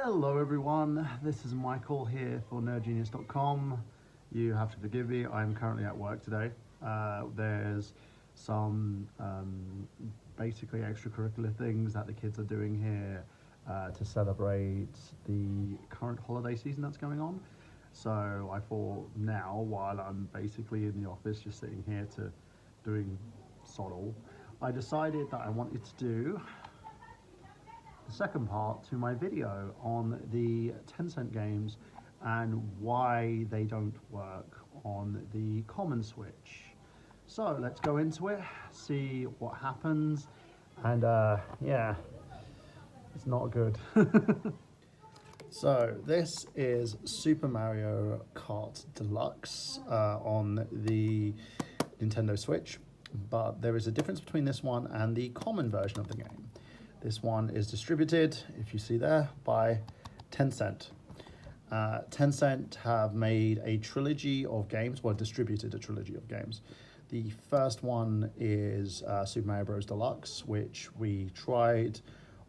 Hello everyone, this is Michael here for nerdgenius.com. You have to forgive me, I'm currently at work today. There's some basically extracurricular things that the kids are doing here to celebrate the current holiday season that's going on. So I thought now, while I'm basically in the office just sitting here doing sod all, I decided that I wanted to do the second part to my video on the Tencent games and why they don't work on the common Switch. So let's go into it, see what happens, and yeah, it's not good. So this is Super Mario Kart Deluxe on the Nintendo Switch, but there is a difference between this one and the common version of the game. This one is distributed, if you see there, by Tencent. Tencent have made a trilogy of games, well, distributed a trilogy of games. The first one is Super Mario Bros. Deluxe, which we tried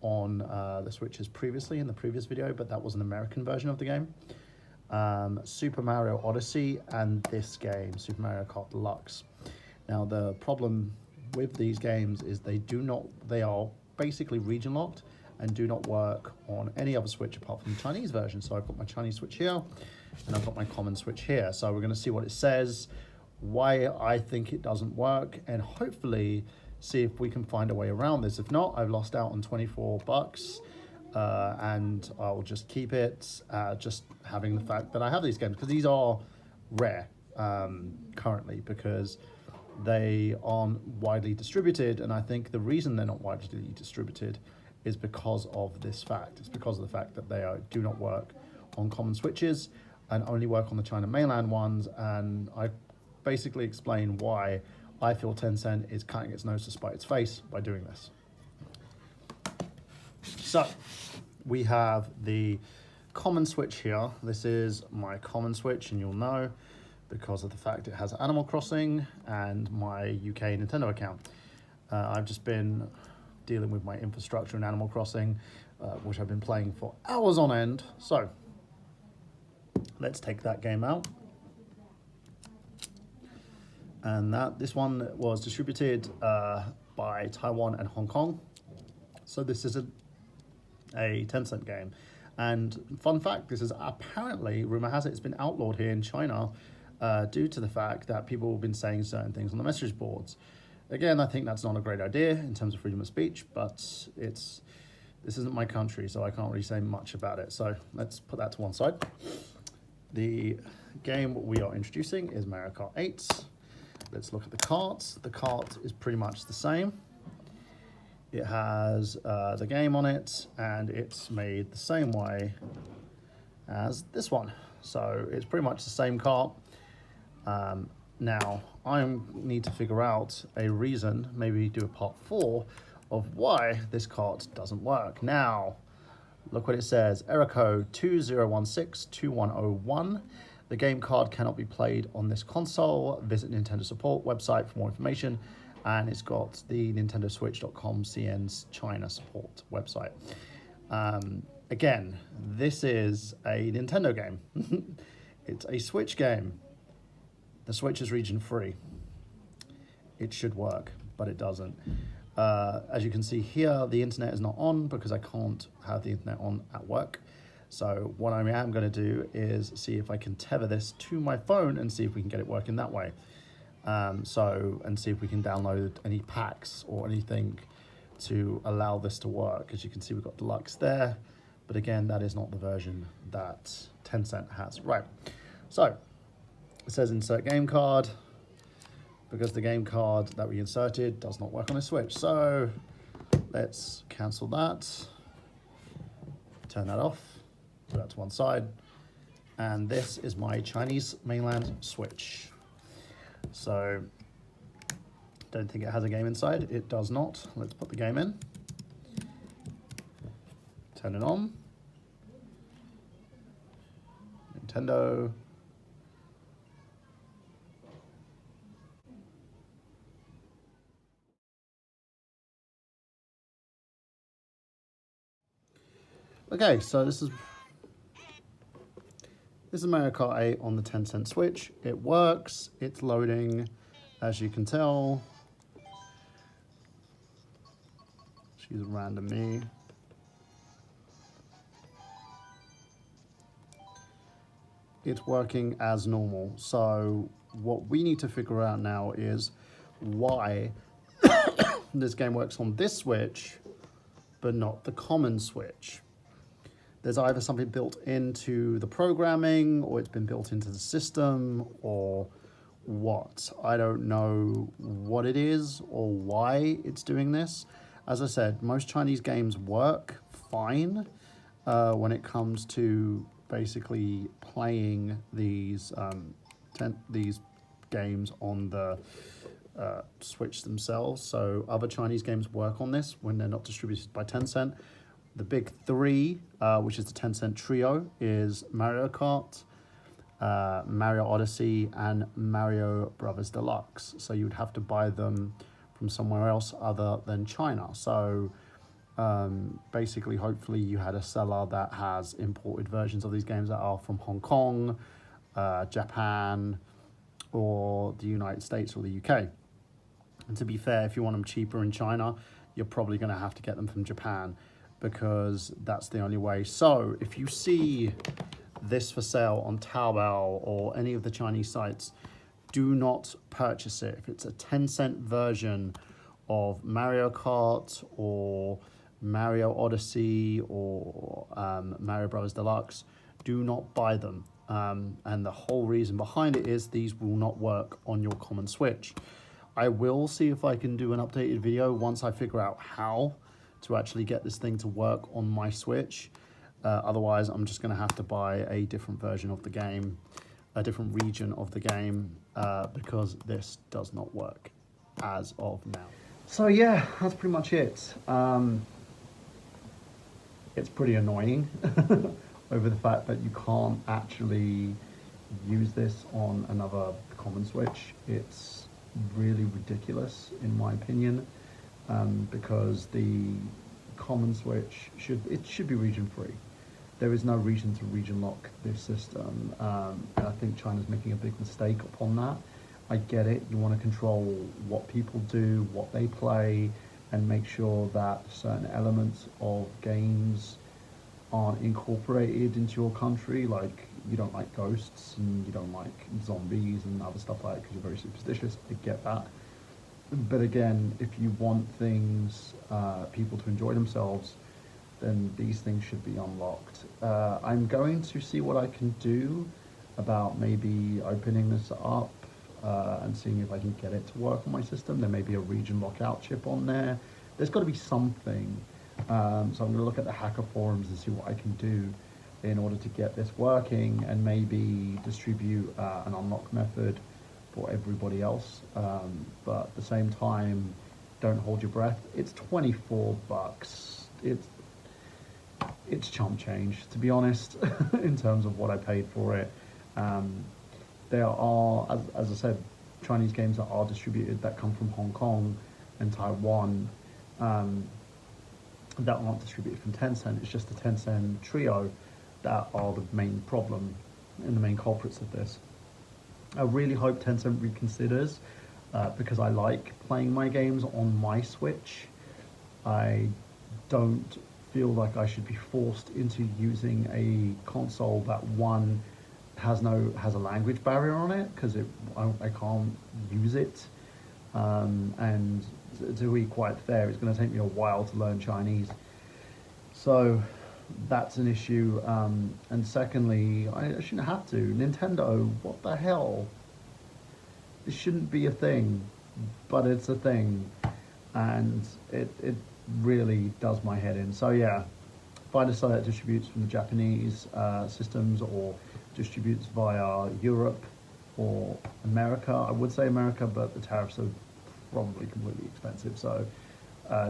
on the Switches previously in the previous video, but that was an American version of the game. Super Mario Odyssey and this game, Super Mario Kart Deluxe. Now, the problem with these games is they are basically region locked and do not work on any other Switch apart from the Chinese version. So I've got my Chinese Switch here and I've got my common Switch here. So we're going to see what it says, why I think it doesn't work, and hopefully see if we can find a way around this. If not, I've lost out on 24 bucks and I'll just keep it, just having the fact that I have these games, because these are rare currently, because they aren't widely distributed, and I think the reason they're not widely distributed is because of this fact. It's because of the fact that they do not work on common Switches and only work on the China mainland ones, and I basically explain why I feel Tencent is cutting its nose to spite its face by doing this. So we have the common Switch here. This is my common Switch, and you'll know because of the fact it has Animal Crossing and my UK Nintendo account. I've just been dealing with my infrastructure in Animal Crossing, which I've been playing for hours on end. So let's take that game out. And this one was distributed by Taiwan and Hong Kong. So this is a Tencent game. And fun fact, this is apparently, rumor has it, it's been outlawed here in China due to the fact that people have been saying certain things on the message boards. Again, I think that's not a great idea in terms of freedom of speech, but this isn't my country, so I can't really say much about it. So let's put that to one side. The game we are introducing is Mario Kart 8. Let's look at the cart. The cart is pretty much the same. It has the game on it, and it's made the same way as this one. So it's pretty much the same cart. Now, I need to figure out a reason, maybe do a part 4, of why this cart doesn't work. Now, look what it says. Error code 20162101. The game card cannot be played on this console. Visit Nintendo support website for more information. And it's got the nintendoswitch.com CN's China support website. Again, this is a Nintendo game. It's a Switch game. The Switch is region free. It should work, but it doesn't. As you can see here, the internet is not on because I can't have the internet on at work. So what I am going to do is see if I can tether this to my phone and see if we can get it working that way. And see if we can download any packs or anything to allow this to work. As you can see, we've got Deluxe there, but again, that is not the version that Tencent has. Right, so it says insert game card, because the game card that we inserted does not work on a Switch. So let's cancel that, turn that off, put that to one side. And this is my Chinese mainland Switch. So don't think it has a game inside. It does not. Let's put the game in, turn it on. Nintendo. Okay, so this is Mario Kart 8 on the Tencent Switch. It works. It's loading, as you can tell. She's random me. It's working as normal. So what we need to figure out now is why this game works on this Switch, but not the common Switch. There's either something built into the programming, or it's been built into the system, or what. I don't know what it is or why it's doing this. As I said, most Chinese games work fine when it comes to basically playing these games on the Switch themselves. So other Chinese games work on this when they're not distributed by Tencent. The big three, which is the Tencent trio, is Mario Kart, Mario Odyssey, and Mario Brothers Deluxe. So you would have to buy them from somewhere else other than China. So basically, hopefully you had a seller that has imported versions of these games that are from Hong Kong, Japan, or the United States or the UK. And to be fair, if you want them cheaper in China, you're probably going to have to get them from Japan, because that's the only way. So if you see this for sale on Taobao or any of the Chinese sites, do not purchase it. If it's a Tencent version of Mario Kart or Mario Odyssey or Mario Brothers Deluxe, do not buy them. And the whole reason behind it is these will not work on your common Switch. I will see if I can do an updated video once I figure out how to actually get this thing to work on my Switch. Otherwise, I'm just going to have to buy a different version of the game, a different region of the game, because this does not work as of now. So yeah, that's pretty much it. It's pretty annoying over the fact that you can't actually use this on another common Switch. It's really ridiculous, in my opinion. Because the common Switch should be region free. There is no reason to region lock this system, and I think China's making a big mistake upon that. I get it, you want to control what people do, what they play, and make sure that certain elements of games aren't incorporated into your country, like you don't like ghosts and you don't like zombies and other stuff like that because you're very superstitious. I get that. But again, if you want things, people to enjoy themselves, then these things should be unlocked. I'm going to see what I can do about maybe opening this up and seeing if I can get it to work on my system. There may be a region lockout chip on there. There's got to be something. So I'm going to look at the hacker forums and see what I can do in order to get this working, and maybe distribute an unlock method for everybody else, but at the same time, don't hold your breath. It's $24. It's chump change, to be honest, in terms of what I paid for it. There are, as I said, Chinese games that are distributed that come from Hong Kong and Taiwan that aren't distributed from Tencent. It's just the Tencent trio that are the main problem and the main culprits of this. I really hope Tencent reconsiders, because I like playing my games on my Switch. I don't feel like I should be forced into using a console that, one, has a language barrier on it, because I can't use it, and to be quite fair, it's going to take me a while to learn Chinese. So that's an issue. And secondly, I shouldn't have to. Nintendo, what the hell? This shouldn't be a thing, but it's a thing, and it really does my head in. So yeah, if I decide it distributes from the Japanese systems, or distributes via Europe or America, I would say America, but the tariffs are probably completely expensive. So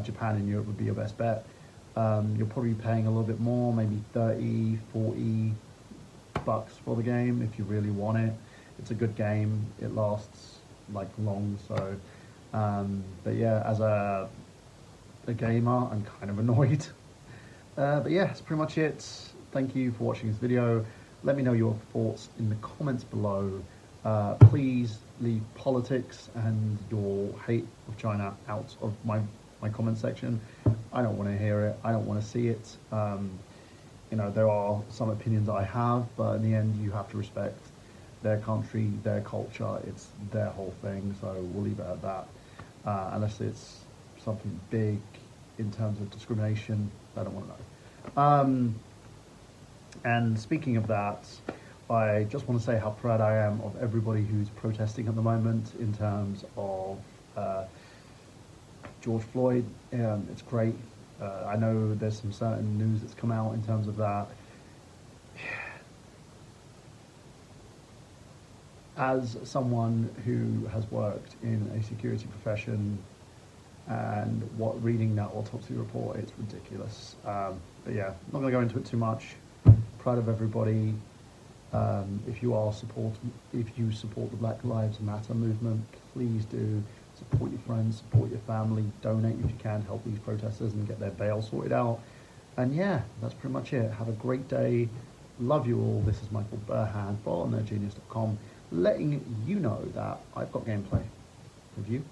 Japan and Europe would be your best bet. You're probably paying a little bit more, maybe 30, 40 bucks for the game if you really want it. It's a good game. It lasts like long. So, but yeah, as a gamer, I'm kind of annoyed But yeah, that's pretty much it. Thank you for watching this video. Let me know your thoughts in the comments below. Please leave politics and your hate of China out of my comment section. I don't want to hear it. I don't want to see it. You know, there are some opinions I have, but in the end, you have to respect their country, their culture. It's their whole thing, so we'll leave it at that. Unless it's something big in terms of discrimination, I don't want to know. And speaking of that, I just want to say how proud I am of everybody who's protesting at the moment in terms of George Floyd. It's great. I know there's some certain news that's come out in terms of that. As someone who has worked in a security profession and reading that autopsy report, it's ridiculous. But yeah, not going to go into it too much. Proud of everybody. If you support the Black Lives Matter movement, please do. Support your friends, support your family, donate if you can, help these protesters and get their bail sorted out. And yeah, that's pretty much it. Have a great day. Love you all. This is Michael Burhan from nerdgenius.com, letting you know that I've got gameplay review